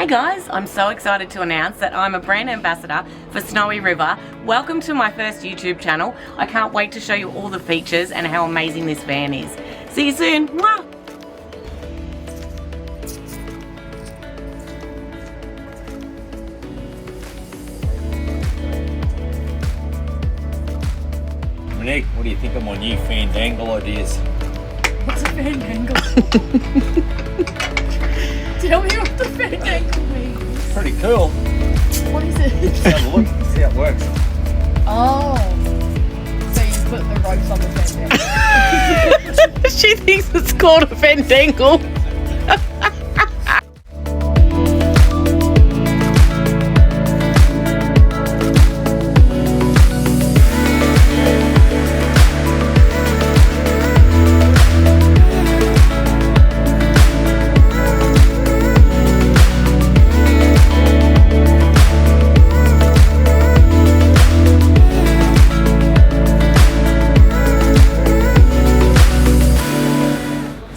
guys, I'm so excited to announce that I'm a brand ambassador for Snowy River. Welcome to my first YouTube channel. I can't wait to show you all the features and how amazing this van is. See you soon. Mwah! Monique, what do you think of my new fandangle ideas? What's a fandangle? Tell me what the fandangle means. Pretty cool. What is it? Just have a look, see how it works. Oh. So you put the ropes on the fandangle. She thinks it's called a fandangle.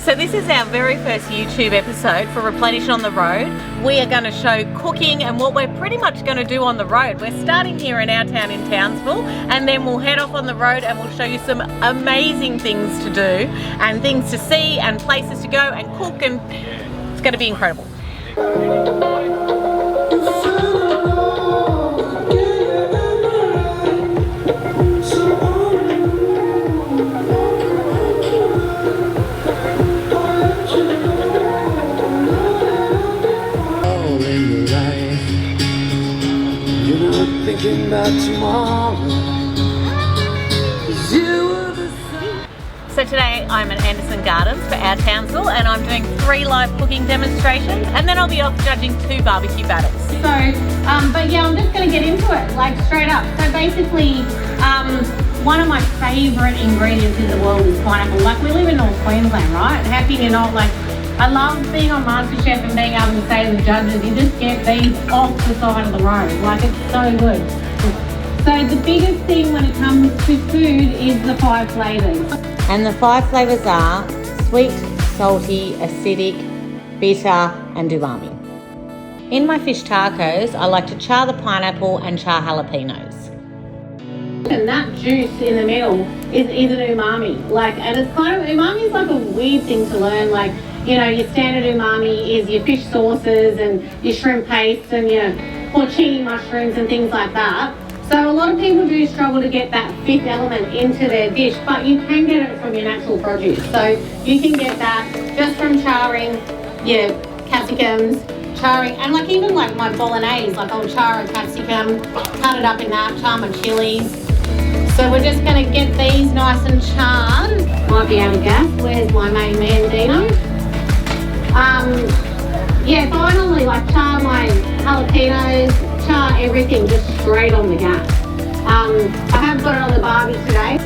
So this is our very first YouTube episode for Rhiplenish on the road. We are going to show cooking and what we're pretty much going to do on the road. We're starting here in our town in Townsville, and then we'll head off on the road and we'll show you some amazing things to do and things to see and places to go and cook, and it's going to be incredible. So today I'm at Anderson Gardens for our Townsville, and I'm doing 3 live cooking demonstrations, and then I'll be off judging 2 barbecue battles. So, but yeah, I'm just going to get into it, like straight up. So basically, one of my favourite ingredients in the world is pineapple. Like, we live in North Queensland, right? How can you not? Like, I love being on MasterChef and being able to say to the judges, you just get these off the side of the road. Like, it's so good. So the biggest thing when it comes to food is the 5 flavours. And the 5 flavours are sweet, salty, acidic, bitter and umami. In my fish tacos, I like to char the pineapple and char jalapenos. And that juice in the middle is an umami. Like, and it's kind of, umami is like a weird thing to learn. Like, you know, your standard umami is your fish sauces and your shrimp pastes and your porcini mushrooms and things like that. So a lot of people do struggle to get that 5th element into their dish, but you can get it from your natural produce. So you can get that just from charring your capsicums, charring, and like even like my bolognese, like I'll char a capsicum, cut it up in that, char my chilies. So we're just going to get these nice and charred. Might be out of gas. Where's my main man, Dino? Yeah, finally, like char my jalapenos, char everything just straight on the gas. I have got it on the barbie today.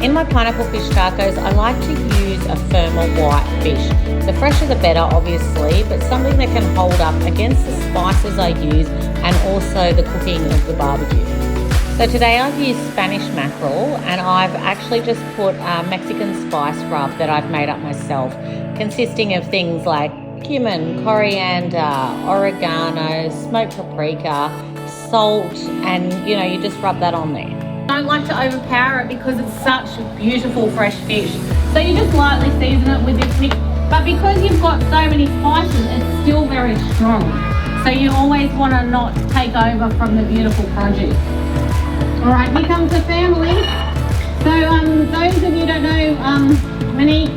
In my pineapple fish tacos, I like to use a firmer white fish. The fresher the better, obviously, but something that can hold up against the spices I use and also the cooking of the barbecue. So today I've used Spanish mackerel, and I've actually just put a Mexican spice rub that I've made up myself, consisting of things like cumin, coriander, oregano, smoked paprika, salt, and you know, you just rub that on there. I don't like to overpower it because it's such beautiful fresh fish. So you just lightly season it with this mix. But because you've got so many spices, it's still very strong. So you always want to not take over from the beautiful produce. Alright, here comes the family. So those of you who don't know, Monique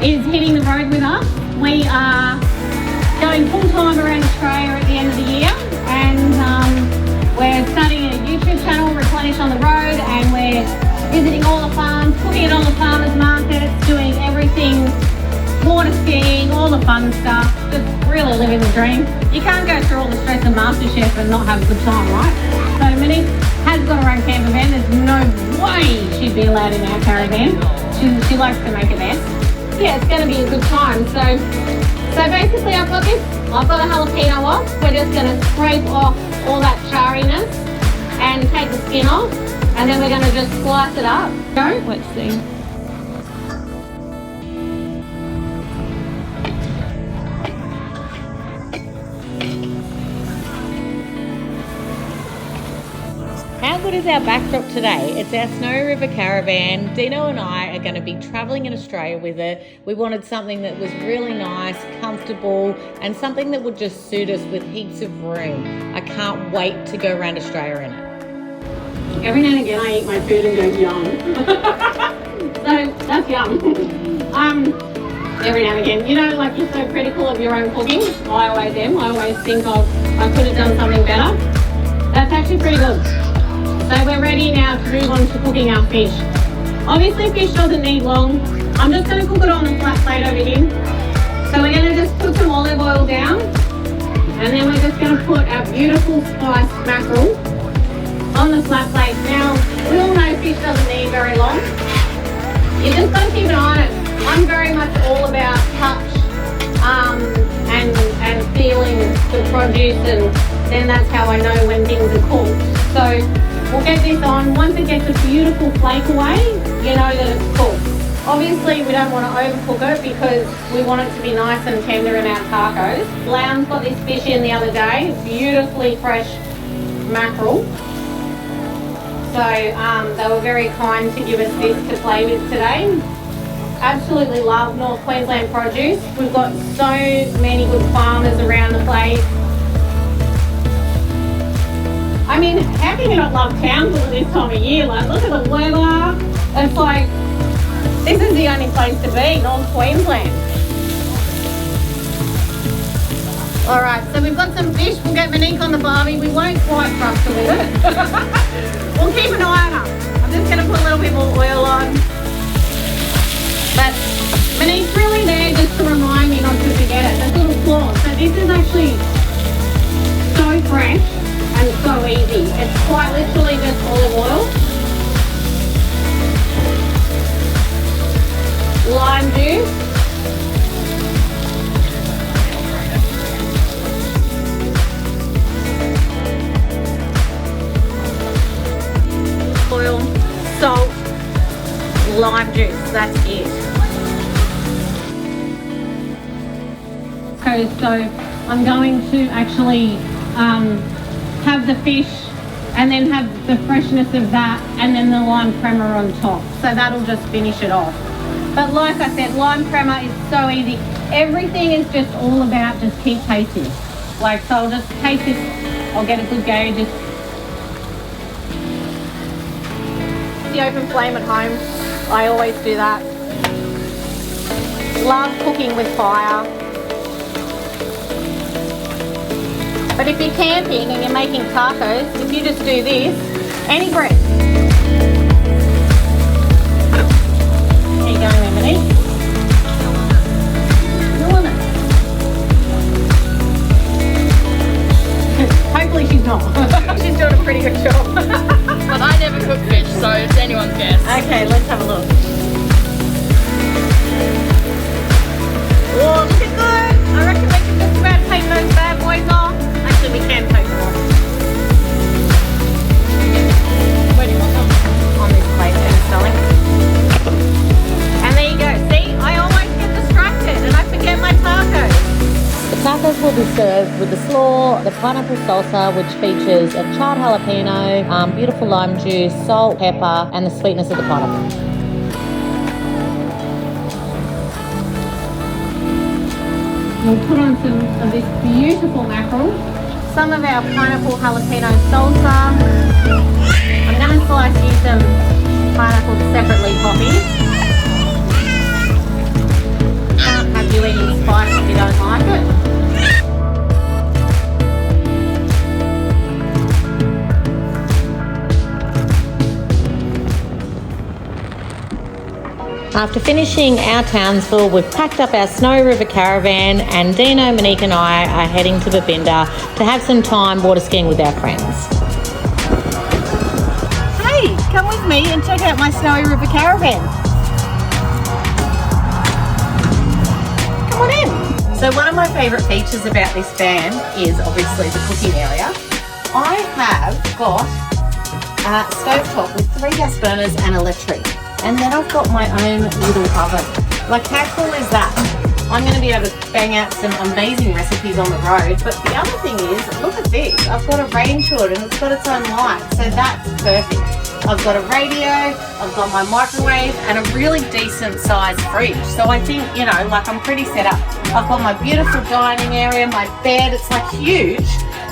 is hitting the road with us. We are going full time around Australia at the end of the year, and we're starting a YouTube channel, Rhiplenish on the road, and we're visiting all the farms, cooking at all the farmers markets, doing everything, water skiing, all the fun stuff, just really living the dream. You can't go through all the stress of MasterChef and not have a good time, right? So Monique has got her own camper van. There's no way she'd be allowed in our caravan. She likes to make a mess. Yeah, it's going to be a good time. So basically I've got this. I've got a jalapeno off. We're just going to scrape off all that charriness and take the skin off. And then we're going to just slice it up. Go. Let's see. How good is our backdrop today? It's our Snowy River Caravan. Dino and I are going to be travelling in Australia with it. We wanted something that was really nice, comfortable, and something that would just suit us with heaps of room. I can't wait to go around Australia in it. Every now and again I eat my food and go yum. So that's yum. Every now and again. You know, like you're so critical of your own cooking. I always am. I always think of I could have done something better. That's actually pretty good. So we're ready now to move on to cooking our fish. Obviously fish doesn't need long. I'm just going to cook it on a flat plate over here. So we're going to just put some olive oil down and then we're just going to put our beautiful spiced mackerel on the flat plate. Now, we all know fish doesn't need very long. You just got to keep an eye on it. I'm very much all about touch and feeling the produce, and then that's how I know when things are cooked. So we'll get this on. Once it gets a beautiful flake away, you know that it's cooked. Obviously, we don't want to overcook it because we want it to be nice and tender in our tacos. Lowndes got this fish in the other day, beautifully fresh mackerel. So they were very kind to give us this to play with today. Absolutely love North Queensland produce. We've got so many good farmers around the place. I mean, how can you not love Townsville at this time of year? Like, look at the weather. It's like, this is the only place to be, North Queensland. All right, so we've got some fish. We'll get Monique on the barbie. We won't quite trust her with it. We'll keep an eye on her. I'm just going to put a little bit more oil on. But Monique's really there just to remind me not to forget it. That's a little claw. So this is actually so fresh and so easy. It's quite literally just olive oil, lime juice, oil, salt, lime juice, that's it. Okay, so I'm going to actually have the fish and then have the freshness of that and then the lime crema on top. So that'll just finish it off. But like I said, lime crema is so easy. Everything is just all about just keep tasting. Like, so I'll just taste this, I'll get a good gauge. The open flame at home, I always do that. Love cooking with fire. But if you're camping and you're making tacos, if you just do this, any bread. There you go, Emily. Doing it. Hopefully she's not. She's doing a pretty good job. But I never cook fish, so it's anyone's guess. Okay, let's have a look. Oh, looking good. I reckon we can just about take those bad boys off. Actually, we can take them off. Where do you want them? On this plate that I'm selling. And there you go. See, I always get distracted and I forget my tacos. The tacos will be served with the slaw, the pineapple salsa, which features a charred jalapeno, beautiful lime juice, salt, pepper, and the sweetness of the pineapple. We'll put on some of this beautiful mackerel, some of our pineapple jalapeno salsa. I'm going to slice you some pineapple separately, Poppy. Can't have you eating spice if you don't like it. After finishing our Townsville, we've packed up our Snowy River Caravan and Dino, Monique and I are heading to Babinda to have some time water skiing with our friends. Hey, come with me and check out my Snowy River Caravan. Come on in. So one of my favourite features about this van is obviously the cooking area. I have got stovetop with 3 gas burners and electric. And then I've got my own little oven. Like, how cool is that? I'm going to be able to bang out some amazing recipes on the road. But the other thing is, look at this. I've got a range hood and it's got its own light. So that's perfect. I've got a radio, I've got my microwave and a really decent sized fridge. So I think, you know, like I'm pretty set up. I've got my beautiful dining area, my bed, it's like huge.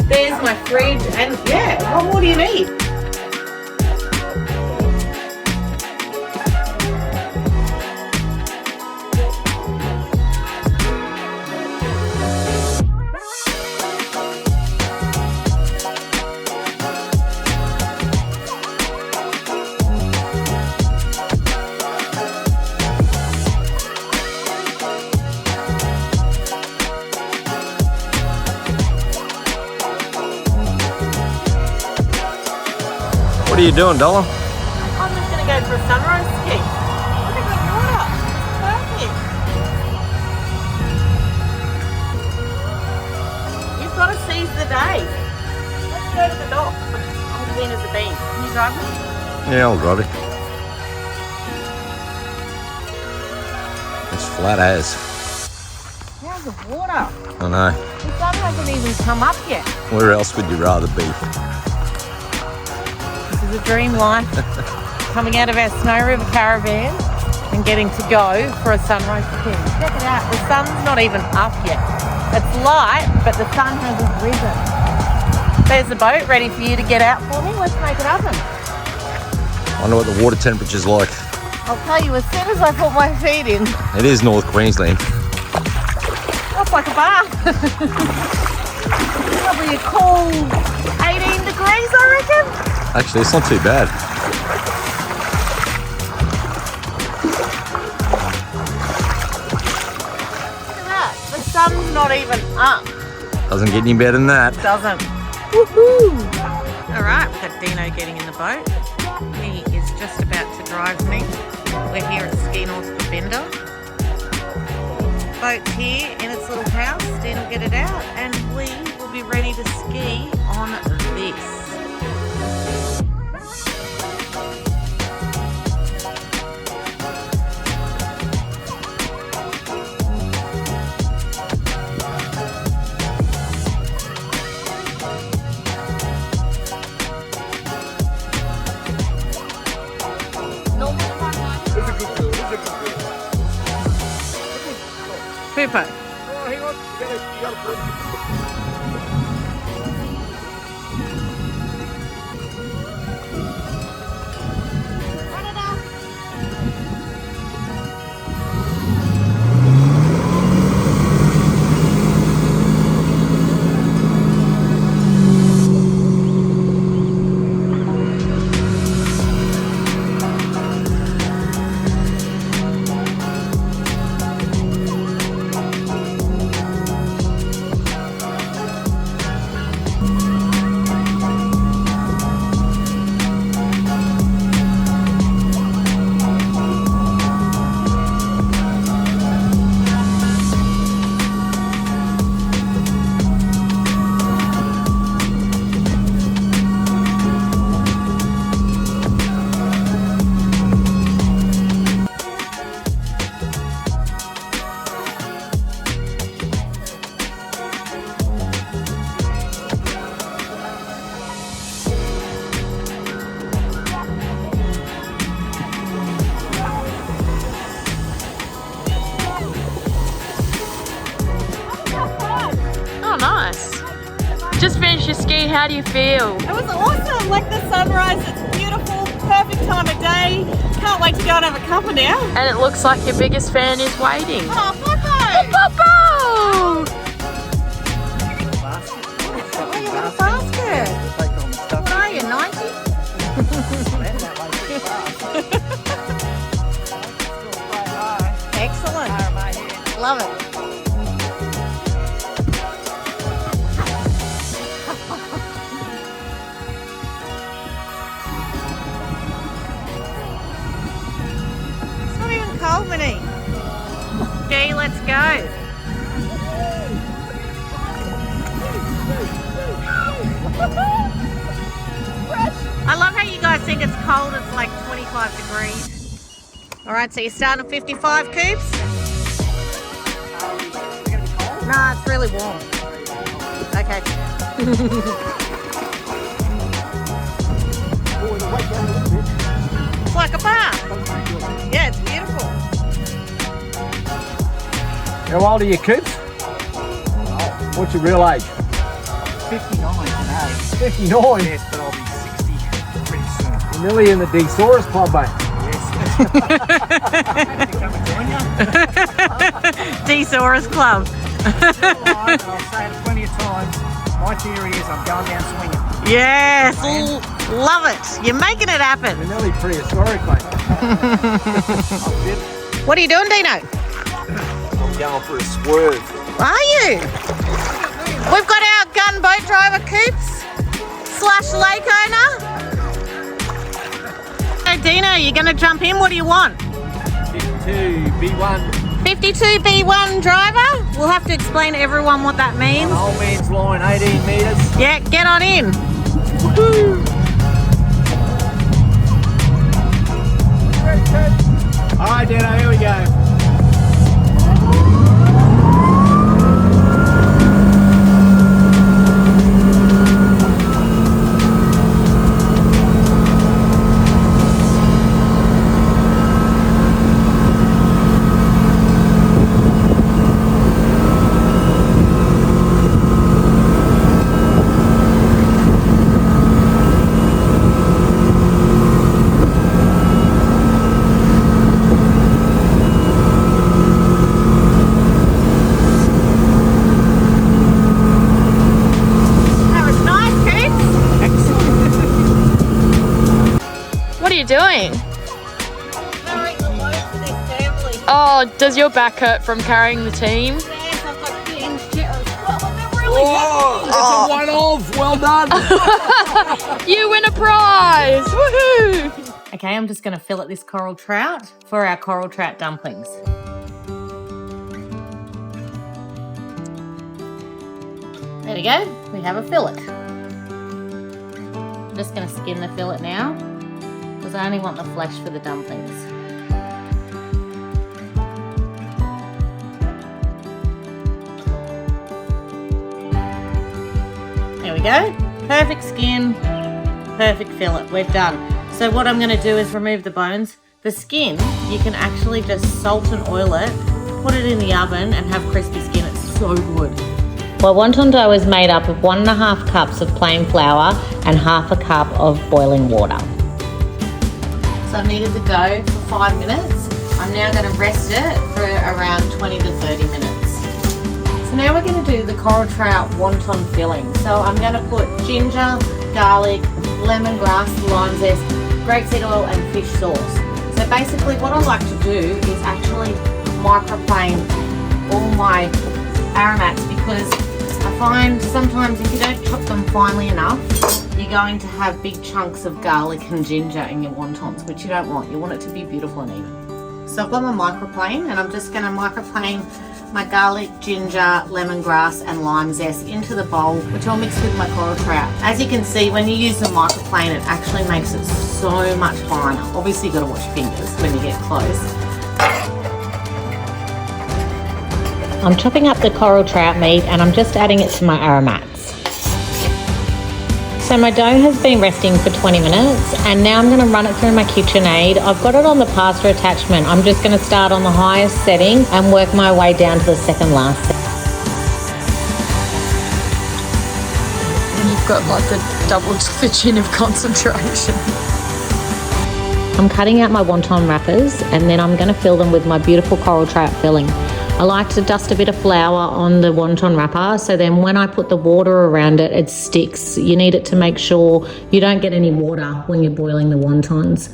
There's my fridge and yeah, what more do you need? What are you doing, Dollar? I'm just going to go for a sunrise ski. Look at the water. Perfect. You've got to seize the day. Let's go to the dock. I'm clean as a bean. Can you drive me? Yeah, I'll drive it. It's flat as. How's the water? I know. The sun hasn't even come up yet. Where else would you rather be? This is a dream life. Coming out of our Snowy River Caravan and getting to go for a sunrise ski. Check it out. The sun's not even up yet. It's light, but the sun hasn't risen. There's the boat ready for you to get out for me. Let's make it happen. Wonder what the water temperature's like. I'll tell you as soon as I put my feet in. It is North Queensland. That's like a bath. Probably a cool 18 degrees, I reckon. Actually, it's not too bad. Look at that. The sun's not even up. Doesn't get any better than that. Doesn't. Woohoo! All right, we've got Dino getting in the boat. He is just about to drive me. We're here at Ski North Bender. Boat's here in its little house. Dino will get it out and we will be ready to ski on this. Poopo. Just finished your ski, how do you feel? It was awesome, like the sunrise, it's beautiful, perfect time of day. Can't wait to go and have a cuppa now. And it looks like your biggest fan is waiting. Oh, Popo! Popo! Oh, you got a basket. What are you, 90? Excellent. Love it. Minnie. Okay, let's go. I love how you guys think it's cold. It's like 25 degrees. All right, so you're starting at 55, Coops? No, it's really warm. Okay. It's like a bar. Yeah, it's beautiful. How old are you, Coops? What's your real age? 59 today. 59? Yes, but I'll be 60 pretty soon. You're nearly in the Desaurus Club, mate. Desaurus Club. Alright, I'll say it plenty of times. My theory is I'm going down swinging. Yes, love it. You're making it happen. You're nearly prehistoric, mate. What are you doing, Dino? I'm going for a swerve. Are you? We've got our gunboat driver, Coops, / lake owner. Hey, Dino, you're going to jump in? What do you want? 52B1. 52B1 driver. We'll have to explain to everyone what that means. Old man's line, 18 metres. Yeah, get on in. Alright, Dino, here we go. What are you doing? Oh, does your back hurt from carrying the team? Oh, that's a one-off. Well done. You win a prize! Woohoo! Okay, I'm just going to fillet this coral trout for our coral trout dumplings. There we go, we have a fillet. I'm just going to skin the fillet now because I only want the flesh for the dumplings. There we go, perfect skin, perfect fillet, we're done. So what I'm going to do is remove the bones. The skin, you can actually just salt and oil it, put it in the oven and have crispy skin, it's so good. Well, wonton dough is made up of 1.5 cups of plain flour and 1/2 cup of boiling water. So I've kneaded the dough for 5 minutes. I'm now going to rest it for around 20 to 30 minutes. So now we're going to do the coral trout wonton filling. So I'm going to put ginger, garlic, lemongrass, lime zest, grapeseed oil and fish sauce. So basically what I like to do is actually microplane all my aromats because I find sometimes if you don't chop them finely enough, you're going to have big chunks of garlic and ginger in your wontons, which you don't want. You want it to be beautiful and even. So I've got my microplane and I'm just going to microplane my garlic, ginger, lemongrass and lime zest into the bowl, which I'll mix with my coral trout. As you can see, when you use the microplane, it actually makes it so much finer. Obviously you've got to wash your fingers when you get close. I'm chopping up the coral trout meat and I'm just adding it to my aromats. So my dough has been resting for 20 minutes and now I'm going to run it through my KitchenAid. I've got it on the pasta attachment. I'm just going to start on the highest setting and work my way down to the second last setting. And you've got like a double the chin of concentration. I'm cutting out my wonton wrappers and then I'm going to fill them with my beautiful coral trout filling. I like to dust a bit of flour on the wonton wrapper so then when I put the water around it, it sticks. You need it to make sure you don't get any water when you're boiling the wontons.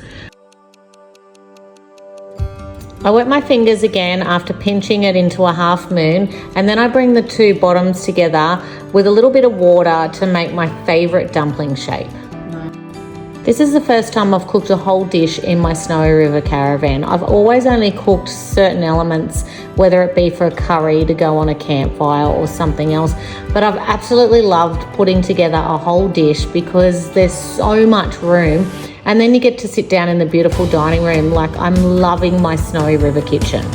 I wet my fingers again after pinching it into a half moon and then I bring the two bottoms together with a little bit of water to make my favourite dumpling shape. This is the first time I've cooked a whole dish in my Snowy River Caravan. I've always only cooked certain elements, whether it be for a curry to go on a campfire or something else, but I've absolutely loved putting together a whole dish because there's so much room And then you get to sit down in the beautiful dining room. Like, I'm loving my Snowy River kitchen.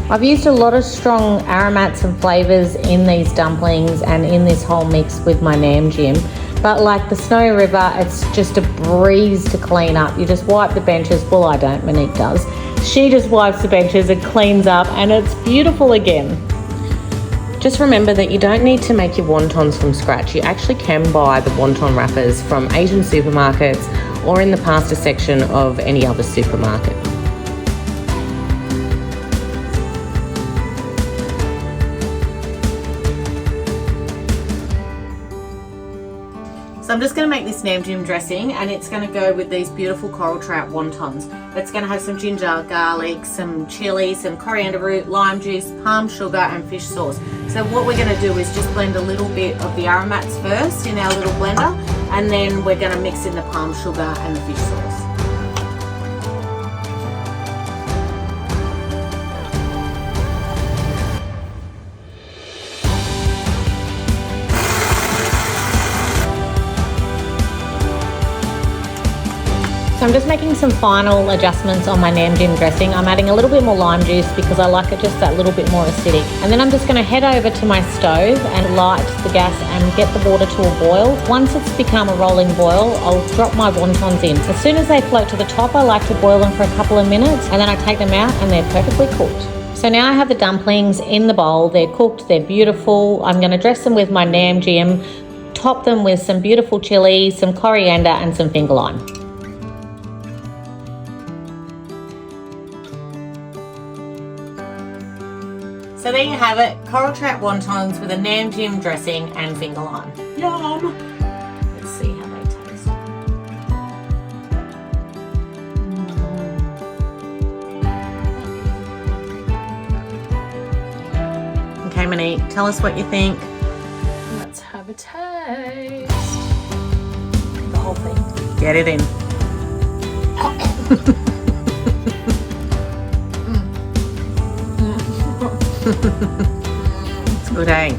I've used a lot of strong aromats and flavours in these dumplings and in this whole mix with my Nam Jim. But like the Snowy River, it's just a breeze to clean up. You just wipe the benches. Well, I don't, Monique does. She just wipes the benches and cleans up, and it's beautiful again. Just remember that you don't need to make your wontons from scratch. You actually can buy the wonton wrappers from Asian supermarkets or in the pasta section of any other supermarket. So I'm just going to make this Nam Jim dressing, and it's going to go with these beautiful coral trout wontons. It's going to have some ginger, garlic, some chilli, some coriander root, lime juice, palm sugar and fish sauce. So what we're going to do is just blend a little bit of the aromats first in our little blender, and then we're going to mix in the palm sugar and the fish sauce. So I'm just making some final adjustments on my Nam Jim dressing. I'm adding a little bit more lime juice because I like it just that little bit more acidic. And then I'm just going to head over to my stove and light the gas and get the water to a boil. Once it's become a rolling boil, I'll drop my wontons in. As soon as they float to the top, I like to boil them for a couple of minutes, and then I take them out and they're perfectly cooked. So now I have the dumplings in the bowl. They're cooked, they're beautiful. I'm going to dress them with my Nam Jim, top them with some beautiful chili, some coriander and some finger lime. So there you have it, coral trout wontons with a Nam Jim dressing and finger lime. Yum! Let's see how they taste. Okay, Monique, tell us what you think. Let's have a taste. The whole thing. Get it in. It's good, eh?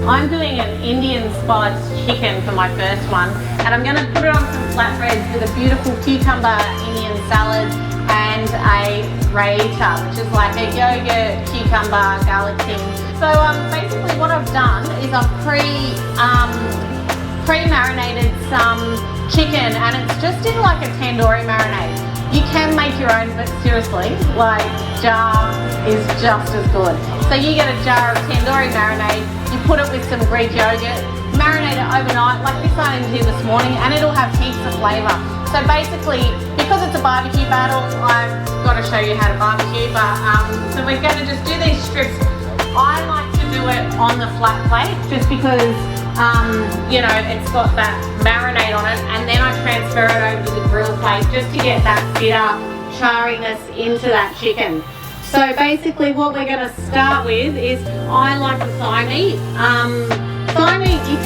I'm doing an Indian spiced chicken for my first one, and I'm going to put it on some flatbreads with a beautiful cucumber Indian salad and a raita, which is like a yogurt, cucumber, garlic thing. So basically what I've done is I've pre-marinated some chicken, and it's just in like a tandoori marinade. You can make your own, but seriously, like, jar is just as good. So you get a jar of tandoori marinade, you put it with some Greek yogurt, marinate it overnight, like this I did this morning, and it'll have heaps of flavour. So basically, because it's a barbecue battle, I've got to show you how to barbecue, but so we're going to just do these strips. I like to do it on the flat plate, just because you know, it's got that marinade on it, and then I transfer it over to the grill plate just to get that bitter charriness into that chicken. So basically what we're going to start with is, I like the thigh meat. Thigh meat you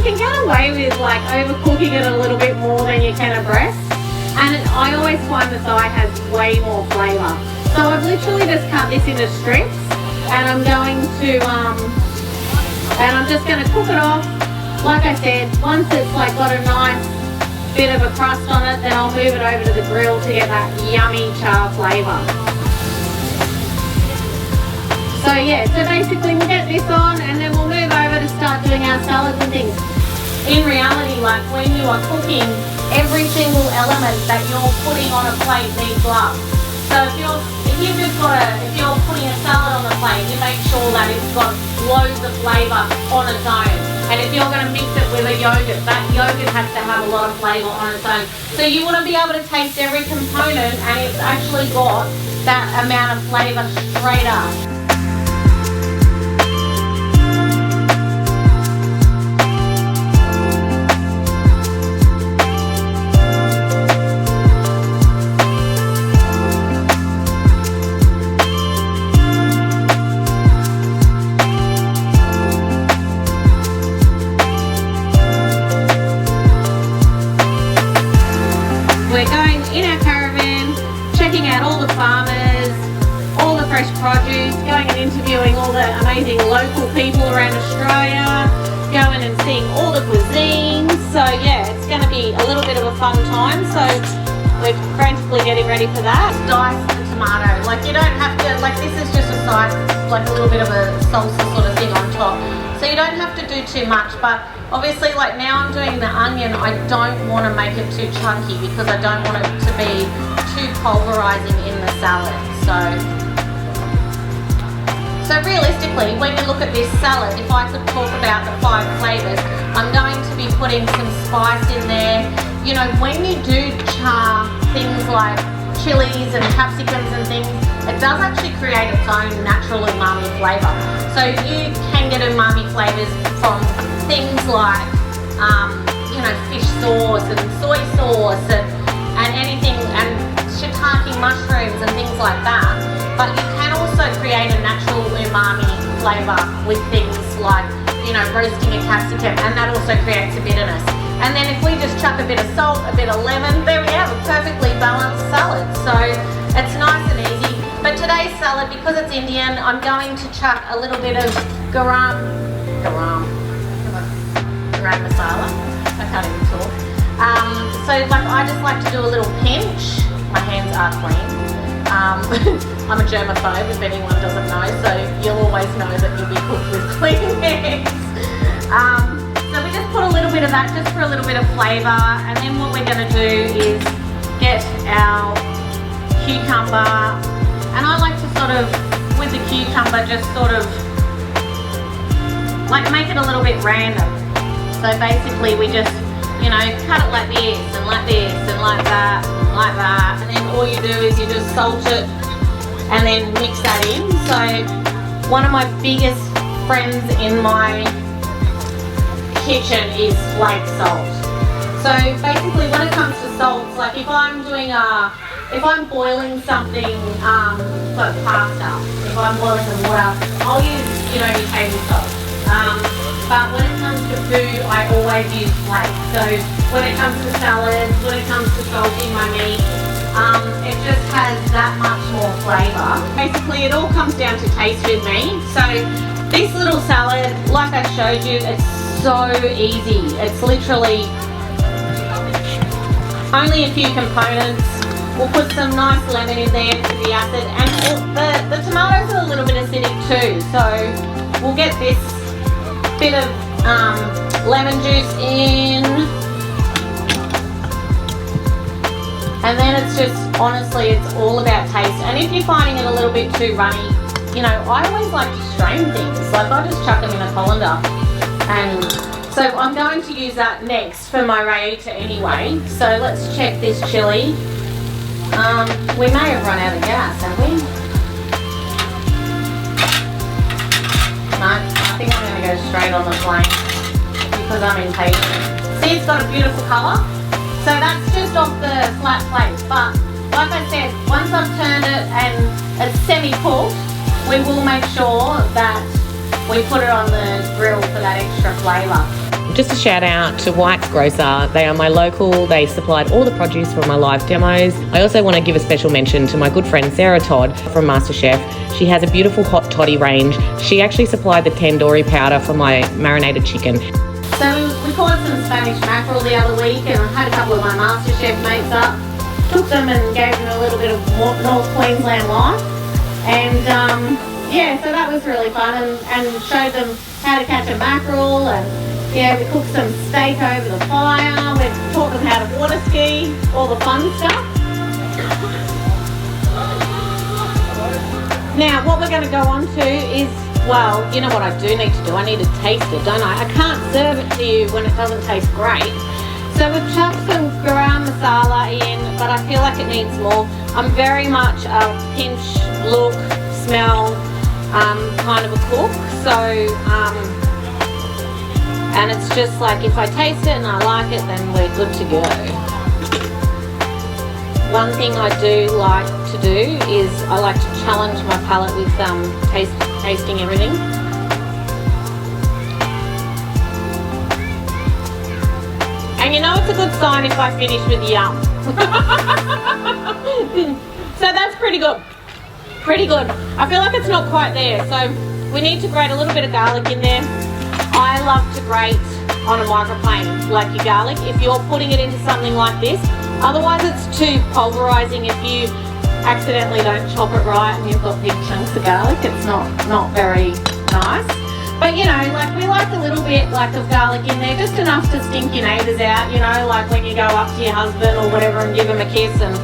can get away with like overcooking it a little bit more than you can a breast, and I always find the thigh has way more flavour. So I've literally just cut this into strips, and I'm going to and I'm just going to cook it off. Like I said, once it's like got a nice bit of a crust on it, then I'll move it over to the grill to get that yummy char flavour. So yeah, so basically we'll get this on and then we'll move over to start doing our salads and things. In reality, like when you are cooking, every single element that you're putting on a plate needs love. So if you're putting a salad on the plate, you make sure that it's got loads of flavour on its own. And if you're going to mix it with a yogurt, that yogurt has to have a lot of flavour on its own. So you want to be able to taste every component and it's actually got that amount of flavour straight up. We're going in our caravan, checking out all the farmers, all the fresh produce, going and interviewing all the amazing local people around Australia, going and seeing all the cuisines. So yeah, it's going to be a little bit of a fun time. So we're frantically getting ready for that. Dice the tomato. Like you don't have to, like this is just a side, like a little bit of a salsa sort of thing on top. So you don't have to do too much, but obviously like now I'm doing the onion, I don't want to make it too chunky because I don't want it to be too pulverizing in the salad. So realistically, when you look at this salad, if I could talk about the 5 flavors, I'm going to be putting some spice in there. You know, when you do char things like chilies and capsicums and things, it does actually create its own natural umami flavor. So you can get umami flavors from things like, you know, fish sauce and soy sauce and anything, and shiitake mushrooms and things like that. But you can also create a natural umami flavor with things like, you know, roasting a capsicum, and that also creates a bitterness. And then if we just chuck a bit of salt, a bit of lemon, there we have a perfectly balanced salad. So it's nice and easy. But today's salad, because it's Indian, I'm going to chuck a little bit of garam masala. I can't even talk. So like I just like to do a little pinch. My hands are clean. I'm a germaphobe if anyone doesn't know, so you'll always know that you'll be cooked with clean hands. So we just put a little bit of that just for a little bit of flavour, and then what we're going to do is get our cucumber, and I like to sort of, with the cucumber, just sort of like make it a little bit random. So basically we just, you know, cut it like this and like this and like that, and then all you do is you just salt it and then mix that in. So one of my biggest friends in my kitchen is flake salt. So basically when it comes to salts, like if I'm doing if I'm boiling something for pasta, if I'm boiling the water, I'll use, you know, your table salt. But when it comes to food, I always use flake. So when it comes to salads, when it comes to salting my meat, it just has that much more flavour. Basically, it all comes down to taste with me. So this little salad, like I showed you, it's so easy. It's literally only a few components. We'll put some nice lemon in there for the acid, and the tomatoes are a little bit acidic too. So we'll get this bit of lemon juice in, and then it's just, honestly, it's all about taste. And if you're finding it a little bit too runny, you know, I always like to strain things. Like I just chuck them in a colander, and so I'm going to use that next for my raita anyway. So let's check this chili. We may have run out of gas, have we? No, I think I'm going to go straight on the flame because I'm impatient. See, it's got a beautiful colour. So that's just off the flat plate. But like I said, once I've turned it and it's semi-cooked, we will make sure that we put it on the grill for that extra flavour. Just a shout out to White's Grocer. They are my local. They supplied all the produce for my live demos. I also want to give a special mention to my good friend Sarah Todd from MasterChef. She has a beautiful hot toddy range. She actually supplied the tandoori powder for my marinated chicken. So we caught some Spanish mackerel the other week, and I had a couple of my MasterChef mates up, took them and gave them a little bit of North Queensland life, and yeah, so that was really fun, and showed them how to catch a mackerel, and yeah, we cooked some steak over the fire, we taught them how to water ski, all the fun stuff. Now, what we're going to go on to is, well, you know what I do need to do? I need to taste it, don't I? I can't serve it to you when it doesn't taste great. So we've chucked some garam masala in, but I feel like it needs more. I'm very much a pinch, look, smell kind of a cook. So, and it's just like if I taste it and I like it, then we're good to go. One thing I do like to do is I like to challenge my palate with tasting everything. And you know it's a good sign if I finish with yum. So that's pretty good. Pretty good. I feel like it's not quite there, so we need to grate a little bit of garlic in there. I love to grate on a microplane like your garlic if you're putting it into something like this. Otherwise it's too pulverizing if you accidentally don't chop it right and you've got big chunks of garlic. It's not very nice. But you know, like we like a little bit like of garlic in there, just enough to stink your neighbours out, you know, like when you go up to your husband or whatever and give him a kiss, and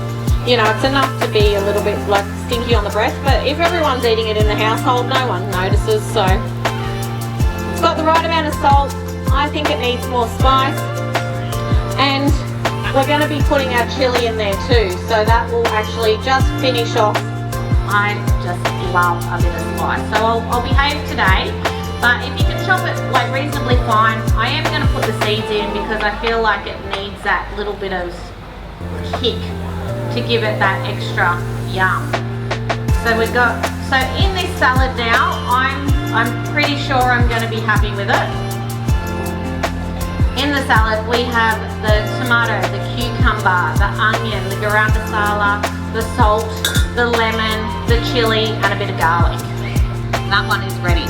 you know, it's enough to be a little bit like stinky on the breath. But if everyone's eating it in the household, no one notices. So it's got the right amount of salt. I think it needs more spice, and we're going to be putting our chilli in there too, so that will actually just finish off. I just love a bit of spice, so I'll behave today, but if you can chop it like reasonably fine, I am going to put the seeds in because I feel like it needs that little bit of kick to give it that extra yum. So in this salad now, I'm pretty sure I'm going to be happy with it. In the salad we have the tomato, the cucumber, the onion, the garam masala, the salt, the lemon, the chilli and a bit of garlic. That one is ready.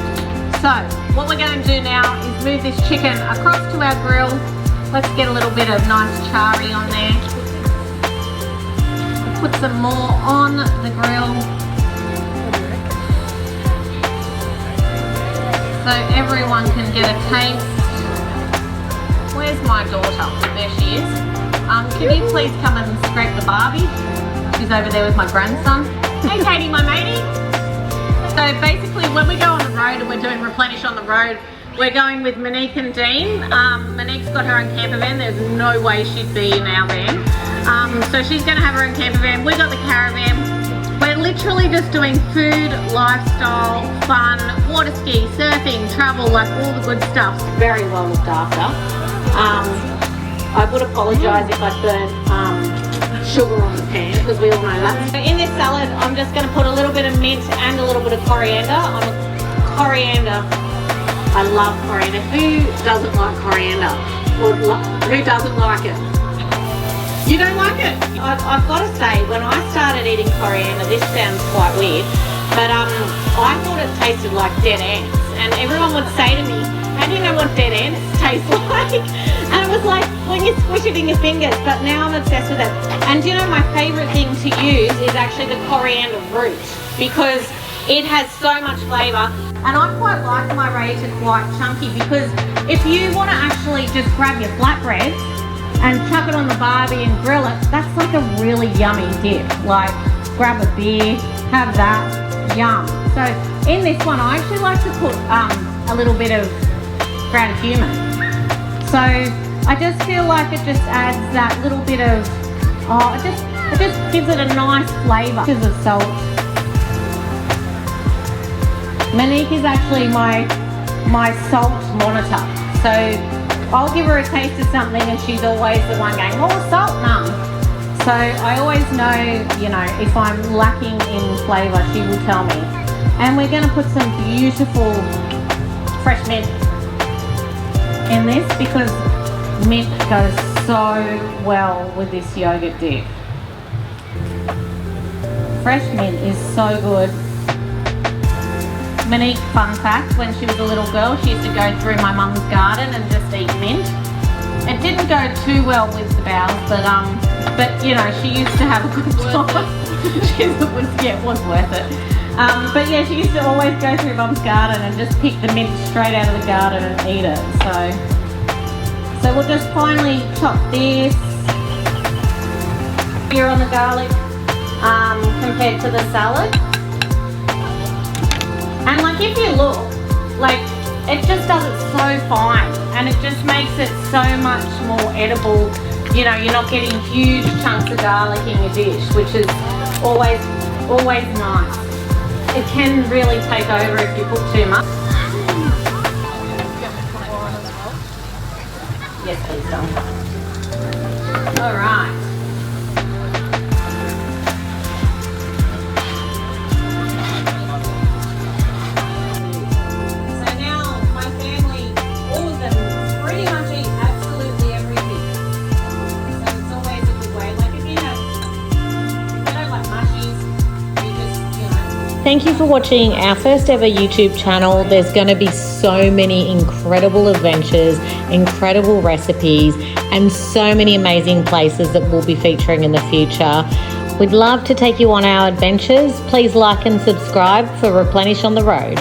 So what we're going to do now is move this chicken across to our grill. Let's get a little bit of nice chari on there. Put some more on the grill so everyone can get a taste. Where's my daughter? There she is. Can you please come and scrape the Barbie? She's over there with my grandson. Hey Katie, my matey. So basically when we go on the road and we're doing Rhiplenish on the road, we're going with Monique and Dean. Monique's got her own camper van. There's no way she'd be in our van. So she's going to have her own camper van. We've got the caravan. We're literally just doing food, lifestyle, fun, water ski, surfing, travel, like all the good stuff. Very well looked after. I would apologise if I burnt sugar on the pan because we all know that. So in this salad I'm just going to put a little bit of mint and a little bit of coriander. I love coriander. Who doesn't like coriander? Or who doesn't like it? You don't like it? I've got to say, when I started eating coriander, this sounds quite weird, but I thought it tasted like dead ants, and everyone would say to me, how do you know what dead ants taste like? And it was like when you squish it in your fingers, but now I'm obsessed with it. And you know, my favourite thing to use is actually the coriander root because it has so much flavour. And I quite like my raita quite chunky because if you want to actually just grab your flatbread and chuck it on the barbie and grill it, that's like a really yummy dip. Like grab a beer, have that, yum. So in this one I actually like to put a little bit of ground cumin. So I just feel like it just adds that little bit of, it just gives it a nice flavour. Because of salt. Monique is actually my salt monitor. So I'll give her a taste of something and she's always the one going, oh, salt, none. So I always know, you know, if I'm lacking in flavour, she will tell me. And we're going to put some beautiful fresh mint in this because mint goes so well with this yogurt dip. Fresh mint is so good. Monique, fun fact, when she was a little girl, she used to go through my mum's garden and just eat mint. It didn't go too well with the bowels, but you know, she used to have a good time. It was worth it. But yeah, she used to always go through Mum's garden and just pick the mint straight out of the garden and eat it. So we'll just finally chop this here on the garlic compared to the salad. And like, if you look, like, it just does it so fine, and it just makes it so much more edible. You know, you're not getting huge chunks of garlic in your dish, which is always nice. It can really take over if you put too much. Yes, please, Dom. All right. Thank you for watching our first ever YouTube channel. There's going to be so many incredible adventures, incredible recipes, and so many amazing places that we'll be featuring in the future. We'd love to take you on our adventures. Please like and subscribe for Rhiplenish on the Road.